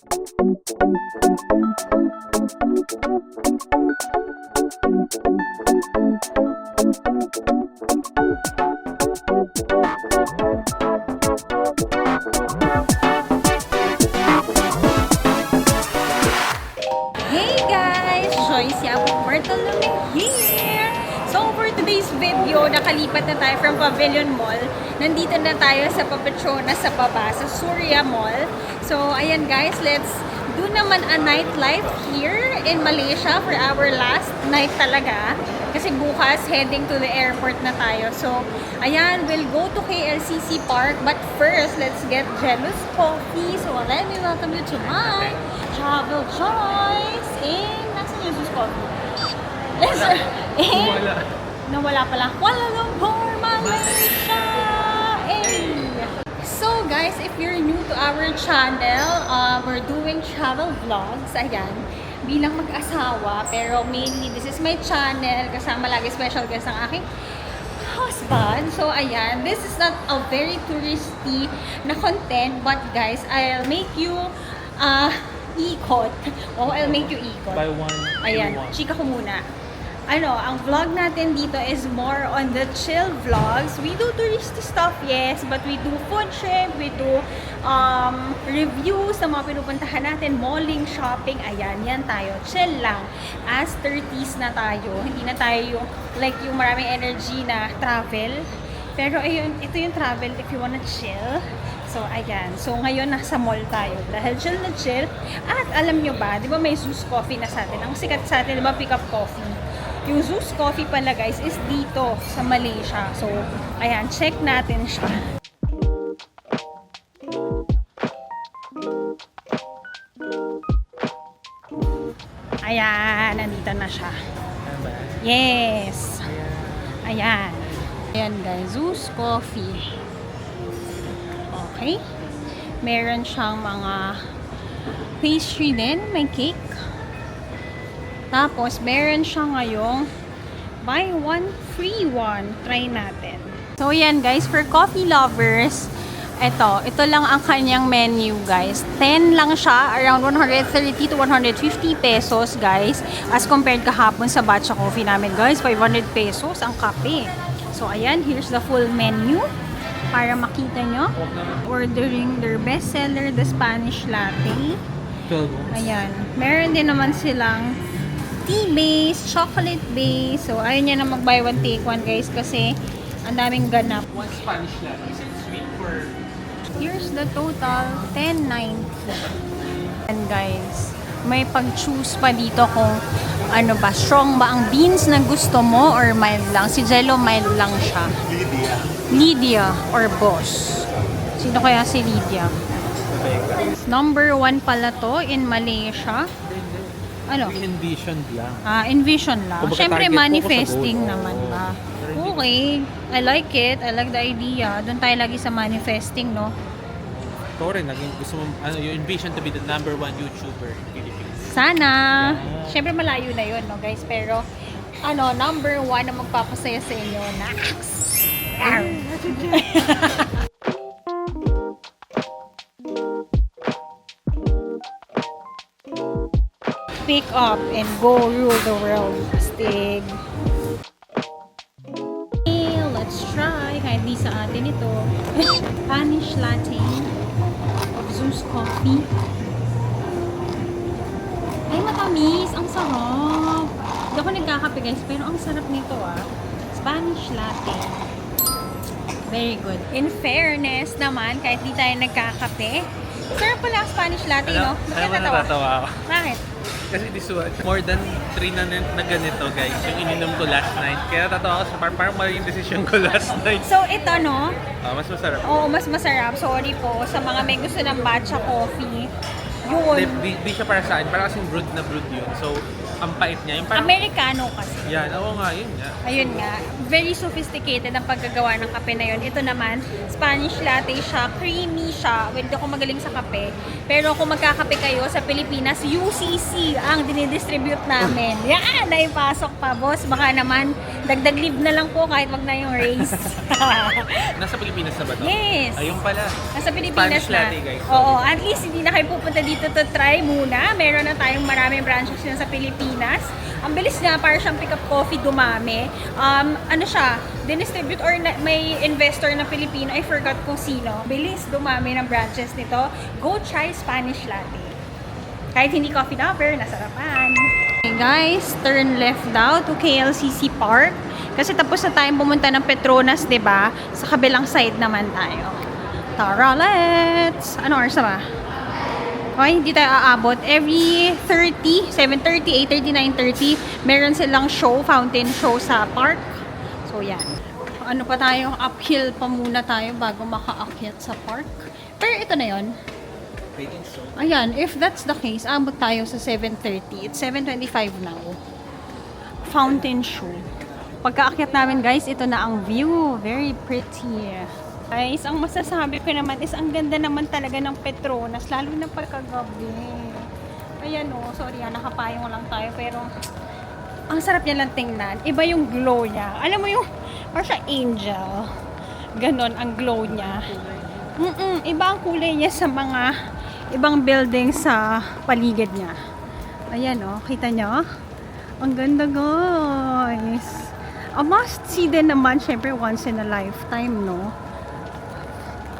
Hey guys! Joyce Yapo Bartolome here! So for today's video, nakalipat na tayo from Pavilion Mall. Nandito na tayo sa Papetrona sa baba, sa Surya Mall. So ayan guys, let's do naman a nightlife here in Malaysia for our last night talaga. Kasi bukas, heading to the airport na tayo. So ayan, we'll go to KLCC Park. But first, let's get Jealous Coffee. So let me welcome you to my travel choice in... Nasaan yung Jealous Coffee? Nawala pala. Kuala Lumpur, Malaysia! So guys, if you're new to our channel, we're doing travel vlogs. Ayan, bilang mag-asawa. Pero mainly, this is my channel. Kasama lagi special guest ang aking husband. So ayan, this is not a very touristy na content. But guys, I'll make you ikot. Oh, I'll make you ikot. Buy one, Ayan, chika ko muna. Ang vlog natin dito is more on the chill vlogs. We do touristy stuff, yes, but we do food trip, we do reviews ng mga pinupuntahan natin, malling, shopping, ayan, yan tayo. Chill lang. As 30s na tayo, hindi na tayo yung, like, yung maraming energy na travel. Pero ayun, ito yung travel if you wanna chill. So, ayan. So, ngayon nasa mall tayo. Dahil chill na chill. At alam nyo ba, di ba may Zeus Coffee na sa atin? Ang sikat sa atin, di ba, Pick Up Coffee? Yung Zeus Coffee pala guys is dito sa Malaysia. So, ayan, check natin siya. Ayan, nandito na siya. Yes. Ayan. Ayan guys, Zeus Coffee. Okay. Meron siyang mga pastry din, may cake. Tapos, meron siya ngayong buy one, free one. Try natin. So, yan guys, for coffee lovers, ito lang ang kanyang menu guys. 10 lang siya, around 130 to 150 pesos guys. As compared kahapon sa Batcha Coffee namin guys, 500 pesos ang kape. So, ayan, here's the full menu. Para makita nyo. Ordering their bestseller, the Spanish Latte. Ayan. Meron din naman silang tea base, chocolate base. So, ayaw niya na mag-buy one, take one, guys, kasi ang daming ganap. One Spanish latte. Is it sweet for... Here's the total, 10.90. And guys, may pag-choose pa dito kung ano ba, strong ba ang beans na gusto mo or mild lang. Si Jello, mild lang siya. Lydia or Boss. Sino kaya si Lydia? Number 1 pala to in Malaysia. Ano? Envisioned lang. Envision lang. Kumbaga, Siyempre, target manifesting focus sa naman goal. ba? Okay. I like it. I like the idea. Doon tayo lagi sa manifesting, no? Ikaw rin, gusto mo, you envision to be the #1 YouTuber in Philippines. Sana. Yeah. Siyempre, malayo na yun, no, guys? Pero, number 1 na magpapasaya sa inyo. Nax! Pick up and go rule the world. Stig. Okay, let's try. Kahit di sa atin ito. Spanish latte of Zeus Coffee. Ay, matamis. Ang sarap. Hindi ako nagkakape guys, pero ang sarap nito Spanish latte. Very good. In fairness naman, kahit di tayo nagkakape, sarap pala ang Spanish latte, no? Alam mo, natatawa ako. Bakit? Kasi this one, more than 3 na ganito guys, yung ininom ko last night. Kaya natatawa ako sa parang mali yung decision ko last night. So, ito, no? Mas masarap. Oo, mas masarap. Sorry po sa mga may gusto ng matcha coffee. Yun. Di siya para sa akin. Parang kasing brewed na brewed yun. So, ang pait niya. Yung parang, Americano kasi. yan, oo nga, yun nga. Ayun nga. Very sophisticated ang paggagawa ng kape na yun. Ito naman, Spanish latte siya. Creamy siya. Well, di ako magaling sa kape. Pero kung magkakape kayo sa Pilipinas, UCC ang dinidistribute namin. Yan! Naipasok pa, boss. Baka naman, dagdag live na lang po kahit wag na yung race. Nasa Pilipinas na ba ito? Yes. Ayun pala. Nasa Pilipinas Spanish na. latte, guys. Oo, at least hindi na kayo pupunta dito dito to try muna. Meron na tayong maraming branches na sa Pilipinas. Ang bilis nga, para siyang pick up coffee dumami. Ano siya, dinistribute or may investor na Pilipino, I forgot kung sino. Bilis dumami ng branches nito. Go try Spanish latte. Kahit hindi coffee lover, nasarapan. Okay guys, turn left daw to KLCC Park. Kasi tapos na tayong pumunta ng Petronas, 'di ba? Sa kabilang side naman tayo. Tara, let's! Ano oras na ba? Okay, hindi tayo aabot. Every 30, 7:30, 8:30, 9:30, meron silang show, fountain show sa park. So, yan. Ano pa tayo? Uphill pa muna tayo bago makaakyat sa park. Pero ito na yon. Ayan, if that's the case, abot tayo sa 7:30. It's 7:25 now. Fountain show. Pagkaakyat namin, guys, ito na ang view. Very pretty. Guys, ang masasabi ko naman is ang ganda naman talaga ng Petronas, lalo na pagkagabi. Ayan o, sorry nakapayong lang tayo, pero ang sarap niya lang tingnan. Iba yung glow niya. Alam mo yung, parang siya angel. Ganon ang glow niya. Iba ang kulay niya sa mga ibang building sa paligid niya. Ayan o, kita nyo? Ang ganda, guys. A must see din naman, syempre once in a lifetime, no?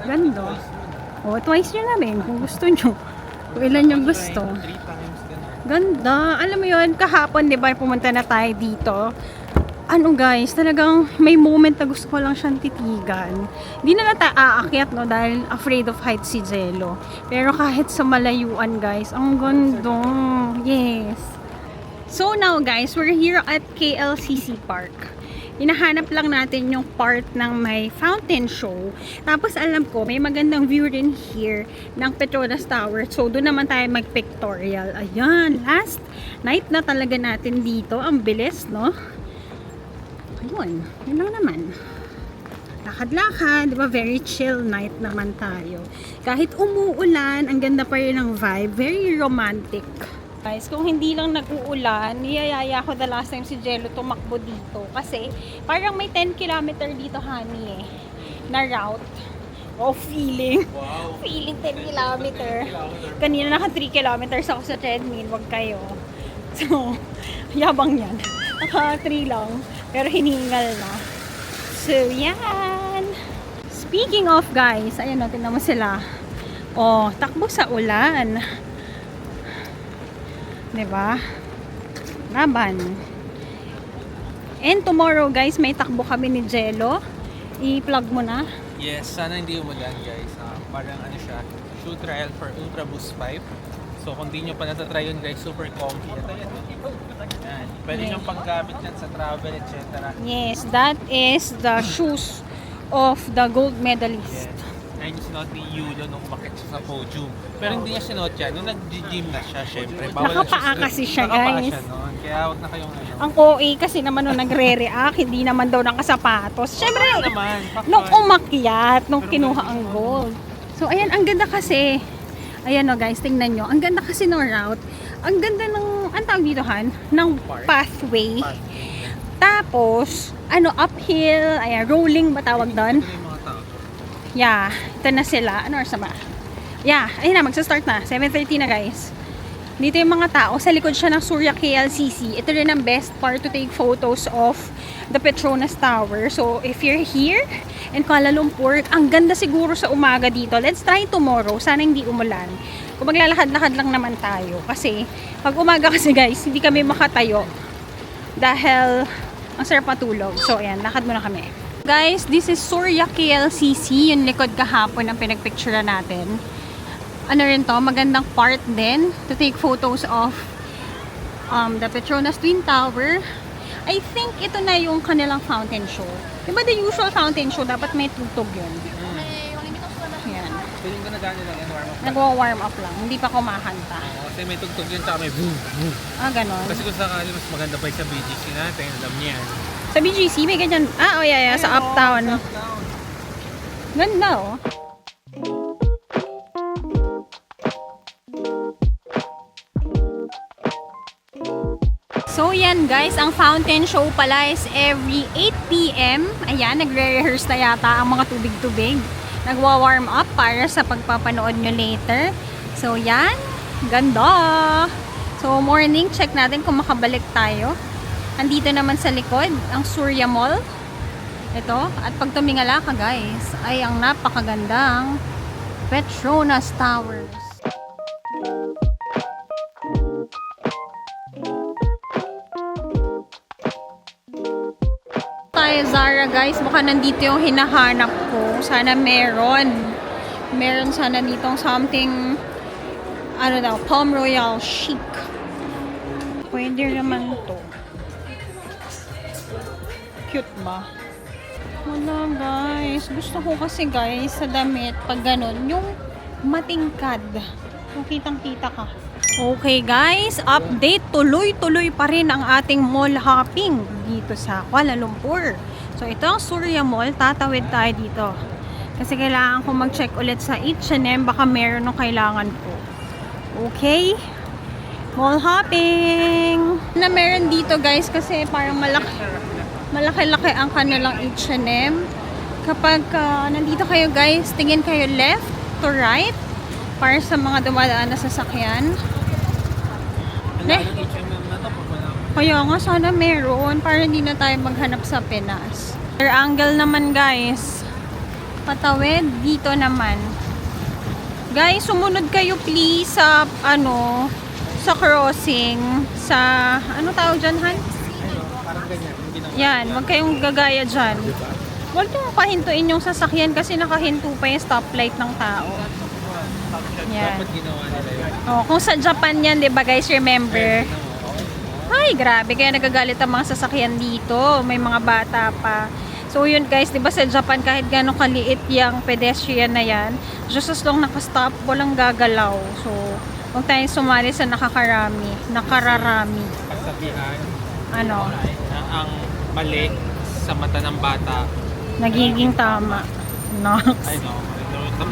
Ganda. O, twice nyo namin kung gusto nyo. Kung ilan yung gusto. Ganda. Alam mo yun, kahapon, di ba, pumunta na tayo dito. Ano guys, talagang may moment na gusto ko lang siyang titigan. Hindi na tayo aakyat, no, dahil afraid of heights si Jello. Pero kahit sa malayuan, guys, ang ganda. Yes. So now, guys, we're here at KLCC Park. Hinahanap lang natin yung part ng may fountain show. Tapos alam ko, may magandang view rin here ng Petronas Tower. So, doon naman tayo mag-pictorial. Ayan, last night na talaga natin dito. Ang bilis, no? Ayun, yun lang naman. Lakad-lakad, di ba? Very chill night naman tayo. Kahit umuulan, ang ganda pa rin ng vibe. Very romantic. Guys, kung hindi lang nag-uulan, niyayaya ko the last time si Jello tumakbo dito. Kasi, parang may 10 kilometer dito, honey, eh, na route. Oh, feeling. Wow. Feeling 10 kilometer. Kanina naka 3 kilometers ako sa treadmill. Wag kayo. So, yabang yan. Naka 3 lang. Pero hiningal na. So, yan. Speaking of, guys, ayan o, tingnan mo sila. Oh, takbo sa ulan. Diba? Laban. And tomorrow, guys, may takbo kami ni Jello. I-plug mo na. Yes, sana hindi umulan, guys. Parang ano siya, shoe trial for Ultra Boost 5. So kung di nyo pa natatry yun, guys, super comfy. Yan. Pwede nyo panggamit yan sa travel, etc. Yes, that is the shoes of the gold medalist. Yes. Ayun yung sinuot ni Yulo nung umakit siya sa podium. Pero hindi niya sinuot yan. Nung nag-gym na siya, syempre. Nakapaa kasi siya, guys. Siya noon. Kaya huwag na kayong ano. Ang OA kasi naman nung nagre-react, hindi naman daw nakasapatos. Syempre, nung umakyat, nung kinuha ang gold. So, ayan, ang ganda kasi. Ayan o guys, tingnan nyo. Ang ganda kasi ng route. Ang ganda ng, ang tawag dito, Han? Ng pathway. Tapos, ano, uphill. Ayan, rolling ba tawag doon? Yeah, ito na sila. Ano oras na ba? Yeah, ayun na, magsa-start na. 7:30 na, guys. Dito yung mga tao. Sa likod siya ng Surya KLCC. Ito rin ang best part to take photos of the Petronas Tower. So, if you're here in Kuala Lumpur, ang ganda siguro sa umaga dito. Let's try tomorrow. Sana hindi umulan. Kung maglalakad-lakad lang naman tayo. Kasi, pag umaga kasi, guys, hindi kami makatayo. Dahil, ang sarap matulog. So, ayan, lakad muna kami. Guys, this is Surya KLCC, yung likod kahapon ang pinagpicture natin. Ano rin to, magandang part din to take photos of the Petronas Twin Tower. I think ito na yung kanilang fountain show. Diba the usual fountain show, dapat may tugtog yun. Yan. Piling ko na gano'n lang yan, warm up. Nagwa-warm up lang, hindi pa kumakanta. Kasi may tugtog yun, tsaka may boom, boom. Ah, ganon. Kasi kung sakali, mas maganda pa yung sa BGC natin, alam niya yan. Sa BGC, may ganyan. Ah, oh yeah, sa Uptown. Ganda, oh. So, yan guys, ang fountain show pala is every 8 p.m. Ayan, nagre-rehearse na yata ang mga tubig-tubig. Nagwa-warm up para sa pagpapanood nyo later. So, yan. Ganda! So, morning, check natin kung makabalik tayo. Andito naman sa likod, ang Surya Mall. Ito. At pag tumingala ka, guys, ay ang napakagandang Petronas Towers. Tayo, Zara, guys. Baka nandito yung hinahanap ko. Sana meron. Meron sana ditong something, ano daw, Palm Royal chic. Pwede naman to. Cute ba? Wala, guys. Gusto ko kasi, guys, sa damit, pag ganun, yung matingkad. Yung kitang-kita ka. Okay, guys. Update. Tuloy-tuloy pa rin ang ating mall hopping dito sa Kuala Lumpur. So, ito ang Surya Mall. Tatawid tayo dito. Kasi kailangan ko mag-check ulit sa H&M. Baka meron ng kailangan ko. Okay? Mall hopping! Na meron dito, guys, kasi parang malaki-laki ang kanilang H&M. Kapag nandito kayo, guys, tingin kayo left to right para sa mga dumadaan na sasakyan. Kaya nga, sana meron para hindi na tayo maghanap sa Pinas. Other angle naman, guys. Patawid dito naman. Guys, sumunod kayo please sa sa crossing, sa ano tawag dyan, Han? Parang ganyan. Yan, wag kayong gagaya dyan. Huwag nyo pahintuin yung sasakyan kasi nakahinto pa yung stoplight ng tao. Yan. Dapat ginawa nila yun. Oh, kung sa Japan yan, di ba guys, remember? Ay, grabe, kaya nagagalit ang mga sasakyan dito. May mga bata pa. So yun guys, di ba sa Japan kahit gano'ng kaliit yung pedestrian na yan, just as long nakastop, walang gagalaw. So, huwag tayong sumali sa nakararami. Kasabihan, Ano? na ang mali sa mata ng bata. Nagiging tama. Nox. Ay no,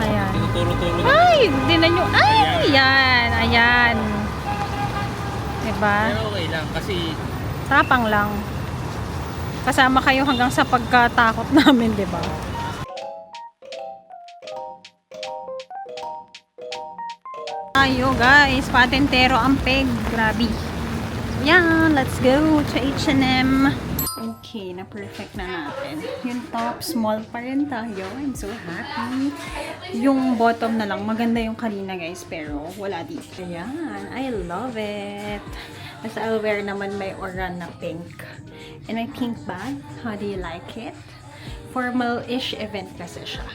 Ayan. tinuturo-turo. Ay, di na nyo. Ay, ayan, ayan. Diba? Pero okay lang kasi Tapang lang. Kasama kayo hanggang sa pagkatakot namin, di ba? Tayo guys, patentero ang peg. Grabe. Yan, let's go to H&M. Okay, na-perfect na natin. Yung top, small pa rin tayo. I'm so happy. Yung bottom na lang, maganda yung kanina guys, pero wala dito. Ayan, I love it. As I'll wear naman may oran na pink. And my pink bag, how do you like it? Formal-ish event kasi siya.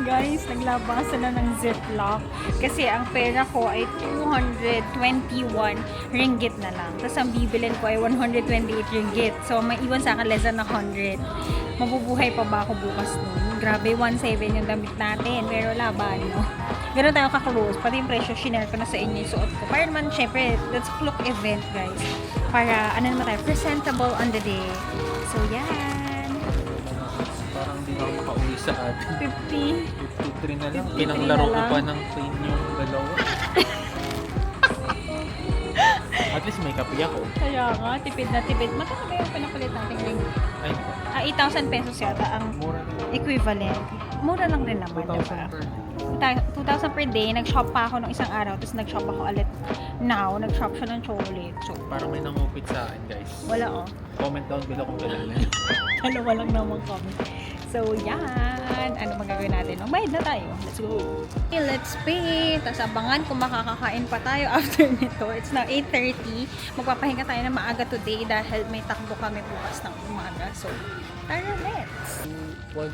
Guys, naglabasa na ng Ziploc. Kasi ang pera ko ay 221 ringgit na lang. Tapos ang bibilin ko ay 128 ringgit. So, may iwan sa akin less than 100. Mabubuhay pa ba ako bukas nun? Grabe, 1.7 yung damit natin. Pero laban, no? Ganun tayo ka-close. Pati yung presyo, shinare ko na sa inyo yung suot ko. Para naman, syempre, let's clock event, guys. Para, ano naman tayo, presentable on the day. So, yan. parang di na ako makauwi sa atin. 50. 53 na lang. 53 Pinanglaro na ko lang. pa ng train yung dalawa. At least may kape ako. Kaya nga, tipid na tipid. Magkano ba yung pinapalit natin ring? Ay, 8,000 pesos yata ang mura na. equivalent. Mura lang rin naman, 2,000 diba? per 2,000 per day. Nag-shop pa ako nung isang araw, tapos nag-shop ako ulit now. Nag-shop siya ng chocolate. So, Parang may nangupit sa akin, guys. wala oh. Comment down below kung kailan na yun. Dalawa lang naman kami. So, yan. Ano magagawin natin? Magbayad na tayo. Let's go. Okay, let's pay. Tapos abangan kung makakakain pa tayo after nito. It's now 8:30. Magpapahinga tayo na maaga today dahil may takbo kami bukas ng umaga. So, tara, let's. 1, 2,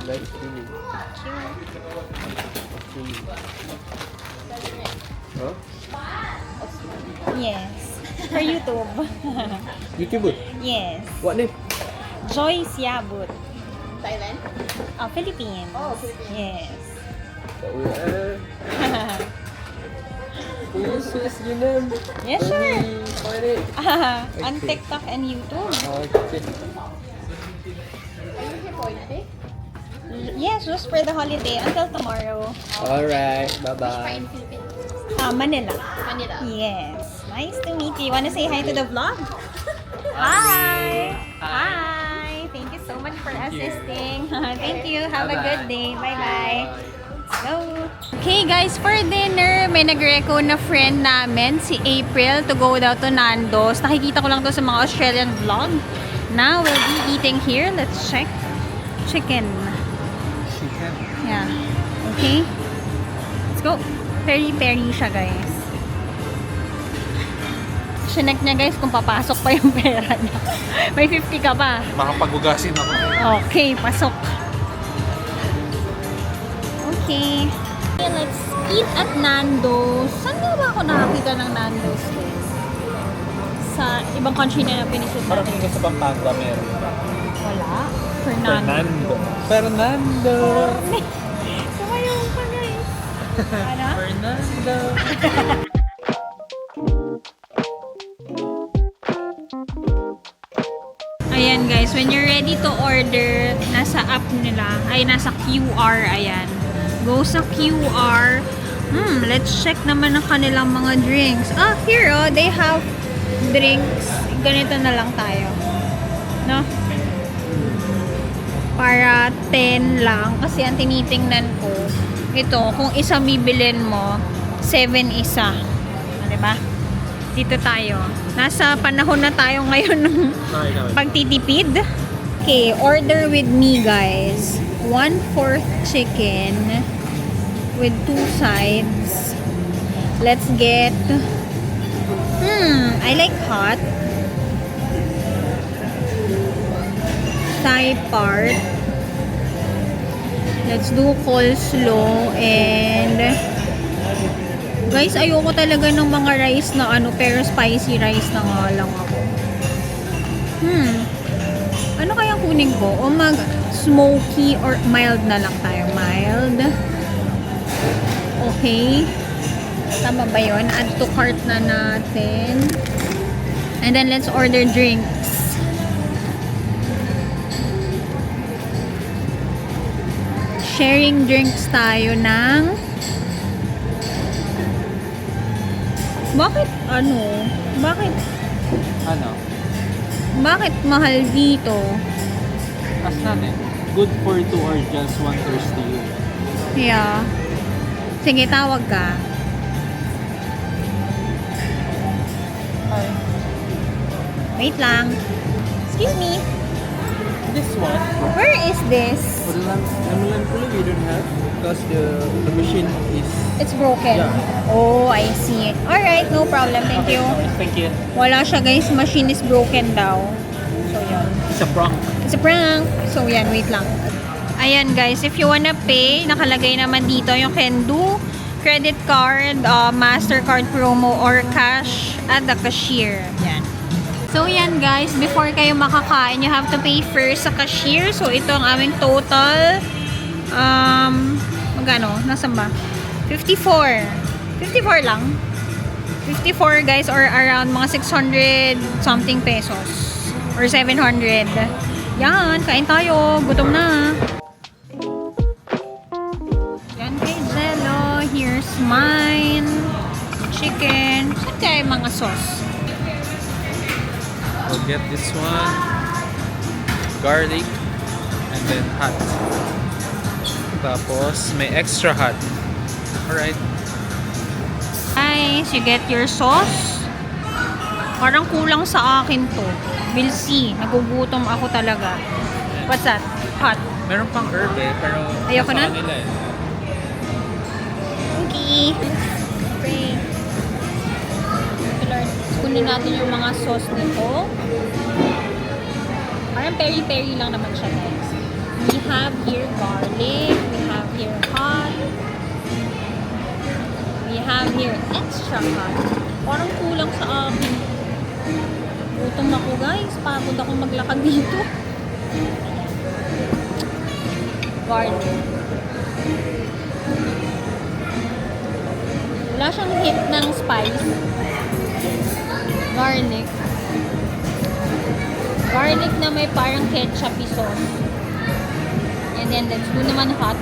live streaming. Huh? Yes. For YouTube. YouTuber? Yes. What name? Joyce Yabut. Thailand? Philippines. Oh, Philippines. Yes. Yes, your name. Yes, sure. Find it. On TikTok and YouTube. Okay. Are you here for anything? Yes, just for the holiday until tomorrow. Alright, Where bye-bye. in Philippines? Manila. Manila. Yes. Nice to meet you. Wanna say hi to the vlog? Hi. Hi. Thank you so much for assisting. Thank you. Have a good day. Bye-bye. Let's go. Okay guys, for dinner, may nag-reco na friend namin, si April, to go daw to Nando's. Nakikita ko lang to sa mga Australian vlog. Now, we'll be eating here. Let's check. Chicken. Chicken. Yeah. Okay. Let's go. Peri-peri siya, guys. Sinek niya, guys, kung papasok pa yung pera niya. May 50 ka pa. Makapag-ugasin ako. Okay, pasok. Okay. Okay, let's eat at Nando's. Saan nga ba ako nakakita ng Nando's, guys? Sa ibang country na pinisip Parang natin. kung sa Pampanga meron. Wala. Fernando. Fernando. Sumayaw pa, guys. Ano? Fernando. Ayan guys, when you're ready to order, nasa app nila, ay nasa QR, ayan. Go sa QR. Let's check naman ang kanilang mga drinks. Here they have drinks. Ganito na lang tayo. No? Para 10 lang. Kasi ang tinitingnan ko, ito, kung isa bibilin mo, 7 isa. Diba? Dito tayo. Nasa panahon na tayo ngayon ng pagtitipid. Okay, order with me guys. 1/4 chicken with 2 sides. Let's get I like hot. Thigh part. Let's do coleslaw and guys, ayoko talaga ng mga rice na pero spicy rice na nga lang ako. Ano kaya kunin ko? O mag-smoky or mild na lang tayo. Mild. Okay. Tama ba yun? Add to cart na natin. And then, let's order drinks. Sharing drinks tayo ng Bakit Bakit mahal dito? Ask natin. Good for 2 or just 1 thirsty you? Yeah. Sige, tawag ka. Hi. Wait lang. Excuse me. This one. Where is this? Namulan pula we don't have because the machine is It's broken. Yeah. Oh, I see. Alright, no problem. Thank you. Thank you. Wala siya guys. Machine is broken daw. So, yan. It's a prank. It's a prank. So, yan. Wait lang. Ayan guys. If you wanna pay, nakalagay naman dito yung can do credit card, MasterCard promo, or cash at the cashier. Yan. So, yan guys. Before kayo makakain, you have to pay first sa cashier. So, ito ang aming total. Magkano? Nasaan ba? 54. 54 lang. 54 guys, or around mga 600 something pesos. Or 700. Yan, kain tayo. Gutom na. Yan kay Zello. Here's mine. Chicken. Saan kaya yung mga sauce? I'll get this one. Garlic. And then hot. Tapos may extra hot. Alright. Guys, you get your sauce. Parang kulang sa akin to. We'll see. Nagugutom ako talaga. What's that? Hot. Meron pang herb pero Ayoko na? nasa kanila Okay. Pray. Lord, kunin natin yung mga sauce nito. Parang peri-peri lang naman siya, guys. We have here garlic. We have here hot. We have here extra hot. Parang kulang sa akin. Gutom ako, guys. Pagod ako maglakad dito. Garlic. Wala siyang hit ng spice. Garlic. Garlic na may parang ketchup sauce. And And then, let's do naman hot.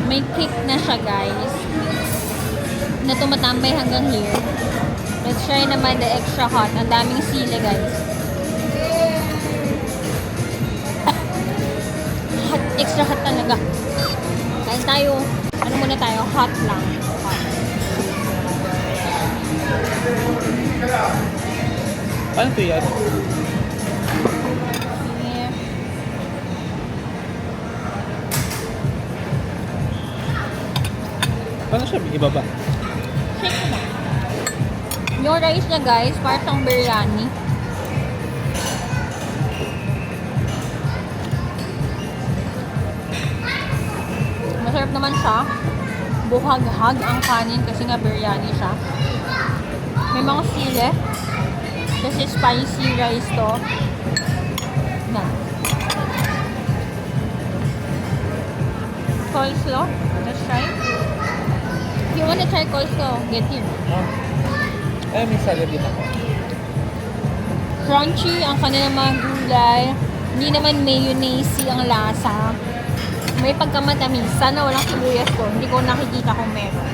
May kick na siya, guys. Na tumatambay hanggang here. Let's try naman the extra hot. Ang daming sili, guys. Hot, extra hot talaga. Kain tayo. Ano muna tayo? Hot lang. Hot. Ano to yan? Sige. Paano siya ibaba? Shake mo. Yung rice niya, guys, parang biryani. Masarap naman siya. Buhag-hag ang kanin kasi nga biryani siya. May mga sili. Kasi spicy rice to. Na. Coleslaw. Let's try. If you wanna try coleslaw, get him. May salad din ako. Crunchy ang kanilang mga gulay. Hindi naman mayonnaise ang lasa. May pagkamatamis. Sana walang sibuyas ko. Hindi ko nakikita kung meron.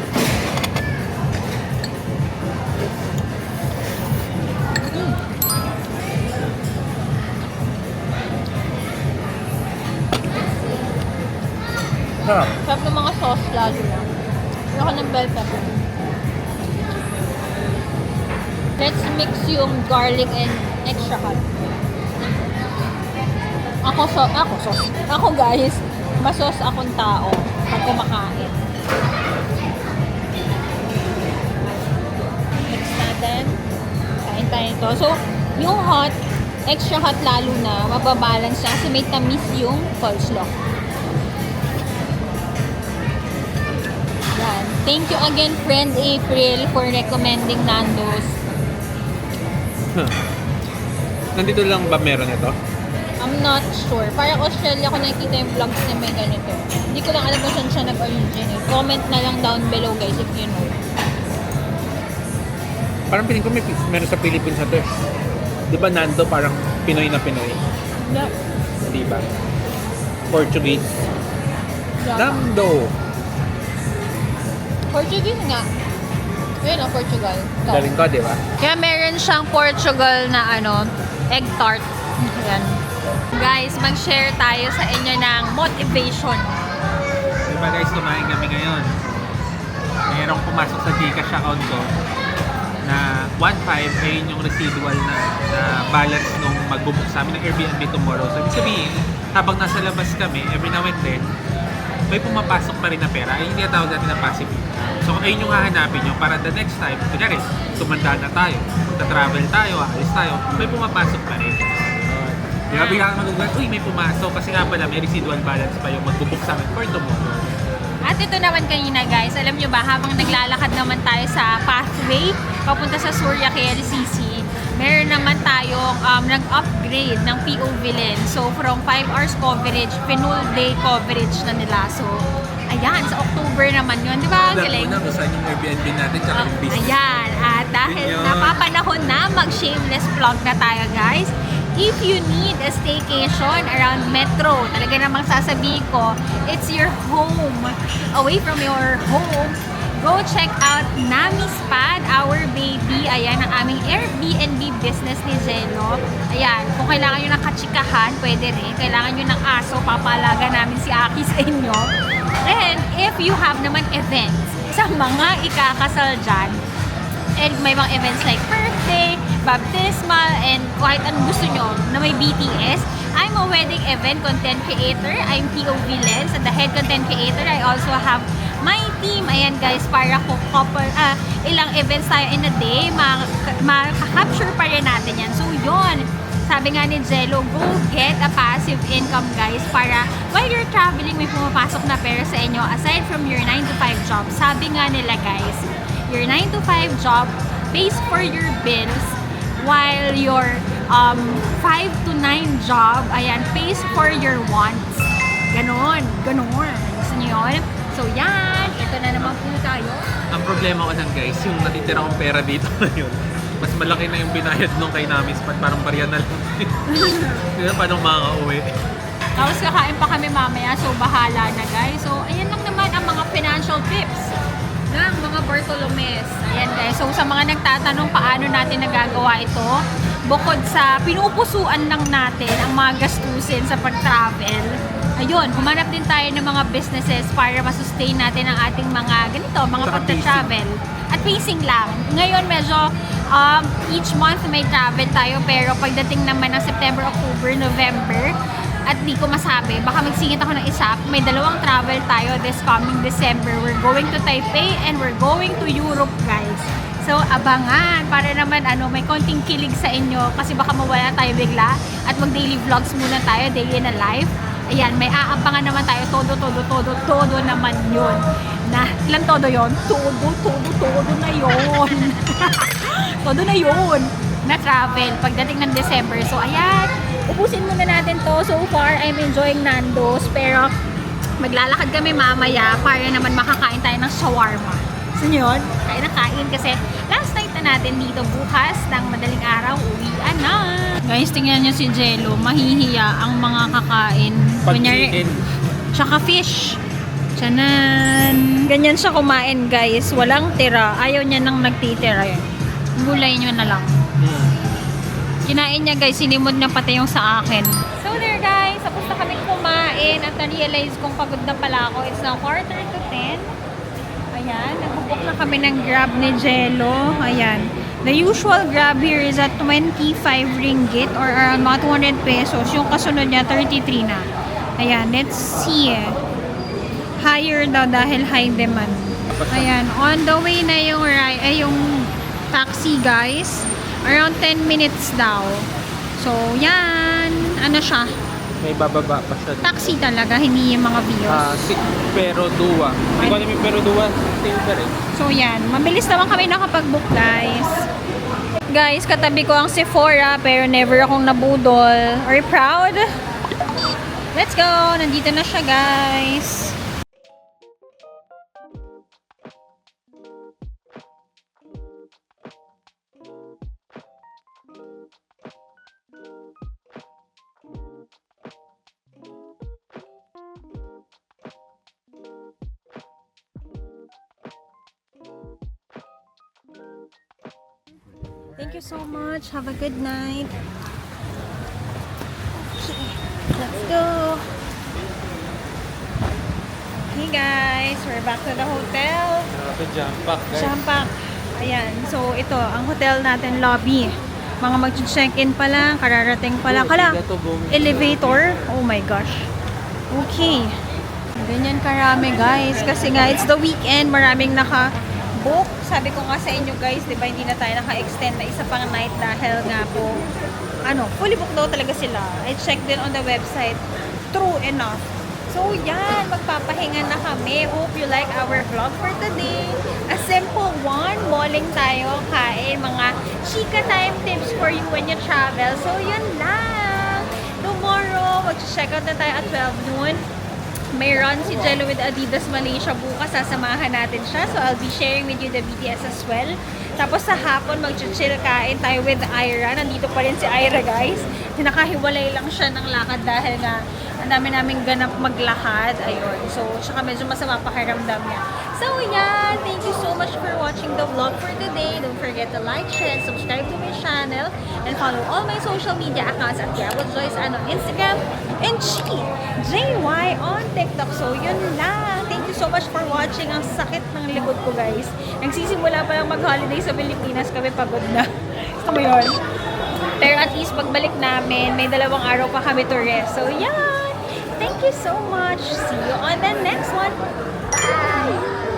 Sarap. Sarap ng mga sauce lalo na. Ayoko ng bell pepper. Let's mix yung garlic and extra hot. Ako guys, masos akong tao pag kumakain. Mix natin. Kain tayo ito. So, yung hot, extra hot lalo na, mababalance siya kasi may tamis yung coleslaw. Yan. Thank you again, friend April, for recommending Nando's. Nandito lang ba meron ito? I'm not sure. Parang Australia ko nakikita yung vlogs na may ganito. Hindi ko lang alam kung saan siya nag-originate. Comment na lang down below, guys, if you know. Parang piling ko meron sa Philippines na to. Di ba Nando parang Pinoy na Pinoy? Yeah. Di ba? Portuguese. Yeah. Nando! Portuguese nga. Yun ang Portugal. To. Galing ko, di ba? Kaya meron siyang Portugal na egg tart. Yan. Guys, mag-share tayo sa inyo ng motivation. Diba guys, kumain kami ngayon. Mayroong pumasok sa Gcash account ko na 1.5 ay yung residual na balance nung mag-book sa amin ng Airbnb tomorrow. So, ibig sabihin, habang nasa labas kami, every now and then, may pumapasok pa rin na pera. Ay, hindi tawag natin na passive income. So, kung ayun yung hahanapin nyo, para the next time, kunyari, tumanda na tayo, travel tayo, alis tayo, may pumapasok pa rin. Di ba, bigla ka magugulat, uy, may pumasok kasi nga pala may residual balance pa yung mag-book sa amin for tomorrow. At ito naman kanina, guys, alam nyo ba, habang naglalakad naman tayo sa pathway papunta sa Surya KLCC, meron naman tayong nag-upgrade ng POV lens. So, from 5 hours coverage, full day coverage na nila. So, ayan, sa October naman yun. Di ba? Galing. Alam mo na kung saan yung Airbnb natin tsaka yung business. Ayan. At dahil napapanahon na, mag-shameless vlog na tayo, guys. If you need a staycation around Metro, talaga namang sasabihin ko, it's your home. Away from your home, go check out Nami's Pad, Our Baby. Ayan, ang aming Airbnb business ni Jello. Ayan, kung kailangan nyo ng kachikahan, pwede rin. Kailangan nyo ng aso, papalaga namin si Aki sa inyo. And if you have naman events sa mga ikakasal dyan, and may mga events like birthday, baptismal, and kahit anong gusto nyo na may BTS, I'm a wedding event content creator. I'm POV Lens, and the head content creator. I also have my team. Ayan guys, para ko ilang events tayo in a day, makaka-capture pa rin natin yan. So yun, sabi nga ni Jello, go get a passive income guys, para while you're traveling, may pumapasok na pera sa inyo aside from your 9-to-5 job. Sabi nga nila guys, your 9-to-5 job pays for your bills, while your 5-to-9 job, ayan, pays for your wants. Ganon. Gusto nyo yun? So yan, ito na naman po tayo. Ang problema ko lang guys, yung natitira kong pera dito ngayon, mas malaki na yung binayad nung kay Nami's Pad, parang barya na lang. Hindi na paano makaka-uwi. Tapos kakain pa kami mamaya, so bahala na guys. So, ayan lang naman ang mga financial tips ng mga Bartolomes. Ayan guys, so sa mga nagtatanong paano natin nagagawa ito, bukod sa pinupusuan lang natin ang mga gastusin sa pag-travel, ayun, humanap din tayo ng mga businesses para masustain natin ang ating mga ganito, mga Saka pag-travel. At pacing lang. Ngayon medyo each month may travel tayo, pero pagdating naman ng September, October, November, at di ko masabi, baka magsingit ako ng isa, may dalawang travel tayo this coming December. We're going to Taipei and we're going to Europe, guys. So, abangan para naman may konting kilig sa inyo kasi baka mawala tayo bigla at mag-daily vlogs muna tayo, day in a life. Ayan, may aabangan naman tayo, todo naman yun. Na, ilan todo yun? Todo na yun. Todo na yun na travel pagdating ng December. So, ayan, ubusin muna natin to. So far, I'm enjoying Nando's, pero maglalakad kami mamaya para naman makakain tayo ng shawarma. So yun, kain na kain kasi last night na natin dito, bukas ng madaling araw, uwian na. Guys, tingnan nyo si Jello, mahihiya ang mga kakain. Pag-iin. Tsaka fish. Tiyanan. Ganyan siya kumain, guys. Walang tira. Ayaw niya nang nagtitira yun. Gulay nyo na lang. Kinain niya, guys, sinimod niya pati yung sa akin. So there, guys, tapos na kami kumain at na-realize kong pagod na pala ako. It's now 9:45. Ayan, nagbubok na kami ng Grab ni Jello. Ayan. The usual Grab here is at 25 ringgit or around mga 200 pesos. Yung kasunod niya, 33 na. Ayan, let's see. Higher daw dahil high demand. Ayan, on the way na yung taxi, guys. Around 10 minutes daw. So, yan. Ano siya? May bababa pa siya. Taxi talaga, hindi yung mga Vios. Pero Dua. Hindi ko alam yung Pero Dua. Silver eh. So, yan. Mabilis naman kami nakapag-book, guys. Guys, katabi ko ang Sephora, pero never akong nabudol. Are you proud? Let's go! Nandito na siya, guys. Thank you so much. Have a good night. Okay, let's go. Hey guys, we're back to the hotel. Jump pack, guys. Champak. Ayan. So, ito, ang hotel natin lobby. Mga mag-check-in pa lang, kararating pa lang. Kala, elevator. Oh my gosh. Okay. Ganyan karami, guys. Kasi nga, it's the weekend. Maraming naka-book. Sabi ko nga sa inyo, guys, di ba, hindi na tayo naka-extend na isa pang night dahil nga po, fully booked daw talaga sila. I checked din on the website. True enough. So, yan. Magpapahinga na kami. Hope you like our vlog for today. A simple one. Malling tayo. Kain. Mga chika time tips for you when you travel. So, yun lang. Tomorrow, mag-check out na tayo at 12 noon. May run si Jello with Adidas Malaysia bukas. Sasamahan natin siya. So, I'll be sharing with you the BTS as well. Tapos sa hapon, mag-chill kain tayo with Ira. Nandito pa rin si Ira, guys. Nakahiwalay lang siya ng lakad dahil nga ang dami naming ganap maglakad. Ayun. So, tsaka medyo masama pakiramdam niya. So, yan. Thank you so much for watching the vlog for today. Don't forget to like, share, and subscribe to my channel. And follow all my social media accounts at Diablo Joyce on Instagram and JY on TikTok. So, yun lang. Thank you so much for watching. Ang sakit ng likod ko, guys. Nagsisimula pa lang mag-holiday sa Pilipinas. Kami pagod na. Gusto mo yun? Pero at least pagbalik namin, may 2 araw pa kami to rest. So, yan. Thank you so much. See you on the next one. Bye!